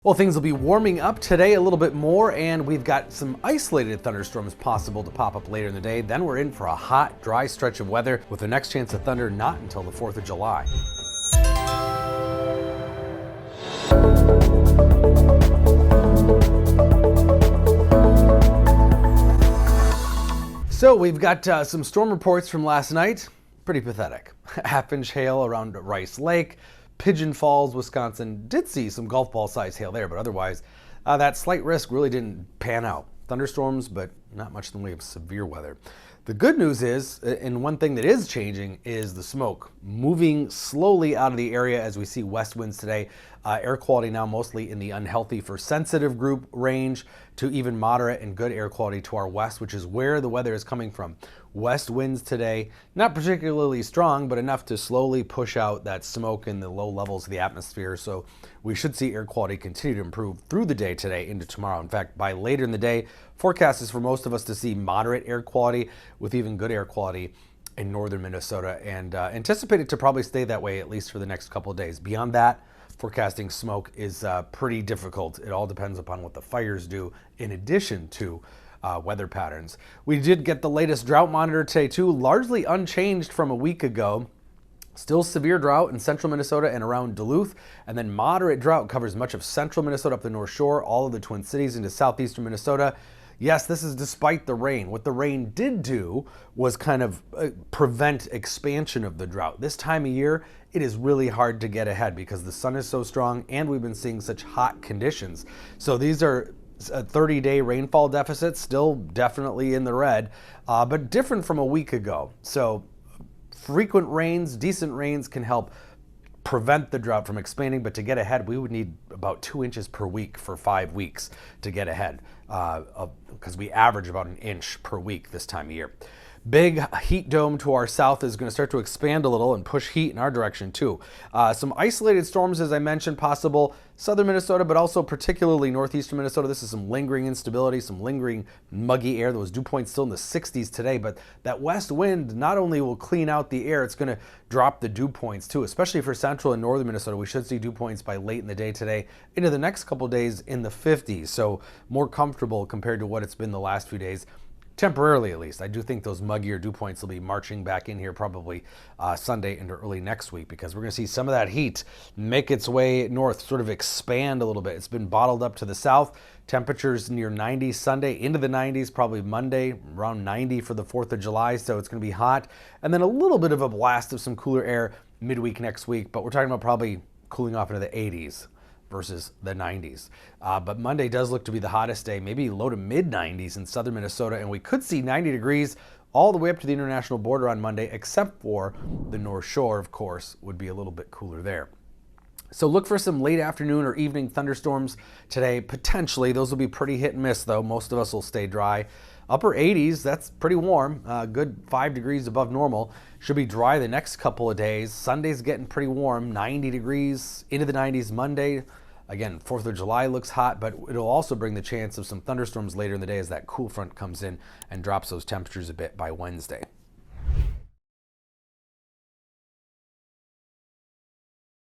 Well, things will be warming up today a little bit more, and we've got some isolated thunderstorms possible to pop up later in the day. Then we're in for a hot, dry stretch of weather with the next chance of thunder not until the 4th of July. So we've got some storm reports from last night. Pretty pathetic. Half-inch hail around Rice Lake. Pigeon Falls, Wisconsin did see some golf ball size hail there, but otherwise that slight risk really didn't pan out. Thunderstorms, but not much in the way of severe weather. The good news is, and one thing that is changing, is the smoke moving slowly out of the area as we see west winds today. Air quality now mostly in the unhealthy for sensitive group range to even moderate and good air quality to our west, which is where the weather is coming from. West winds today, not particularly strong, but enough to slowly push out that smoke in the low levels of the atmosphere. So we should see air quality continue to improve through the day today into tomorrow. In fact, by later in the day, forecast is for most of us to see moderate air quality with even good air quality in northern Minnesota, and anticipated to probably stay that way at least for the next couple of days. Beyond that, forecasting smoke is pretty difficult. It all depends upon what the fires do in addition to weather patterns. We did get the latest drought monitor today too, largely unchanged from a week ago. Still severe drought in central Minnesota and around Duluth, and then moderate drought covers much of central Minnesota up the North Shore, all of the Twin Cities into southeastern Minnesota. Yes, this is despite the rain. What the rain did do was kind of prevent expansion of the drought. This time of year, it is really hard to get ahead because the sun is so strong and we've been seeing such hot conditions. So these are 30-day rainfall deficits, still definitely in the red, but different from a week ago. So frequent rains, decent rains can help prevent the drought from expanding, but to get ahead, we would need about 2 inches per week for 5 weeks to get ahead, because we average about an inch per week this time of year. Big heat dome to our south is going to start to expand a little and push heat in our direction too. Some isolated storms, as I mentioned, possible southern Minnesota, but also particularly northeastern Minnesota. This is some lingering instability, some lingering muggy air. Those dew points still in the 60s today, but that west wind not only will clean out the air, it's going to drop the dew points too, especially for central and northern Minnesota. We should see dew points by late in the day today into the next couple days in the 50s, so more comfortable compared to what it's been the last few days. Temporarily, at least. I do think those muggier dew points will be marching back in here probably Sunday into early next week, because we're going to see some of that heat make its way north, sort of expand a little bit. It's been bottled up to the south. Temperatures near 90 Sunday, into the 90s, probably Monday, around 90 for the 4th of July, so it's going to be hot. And then a little bit of a blast of some cooler air midweek next week, but we're talking about probably cooling off into the 80s. Versus the 90s. But Monday does look to be the hottest day, maybe low to mid 90s in southern Minnesota, and we could see 90 degrees all the way up to the international border on Monday, except for the North Shore, of course, would be a little bit cooler there. So look for some late afternoon or evening thunderstorms today, potentially. Those will be pretty hit and miss though. Most of us will stay dry. Upper 80s, that's pretty warm, good 5 degrees above normal. Should be dry the next couple of days. Sunday's getting pretty warm, 90 degrees into the 90s Monday. Again, 4th of July looks hot, but it'll also bring the chance of some thunderstorms later in the day as that cool front comes in and drops those temperatures a bit by Wednesday.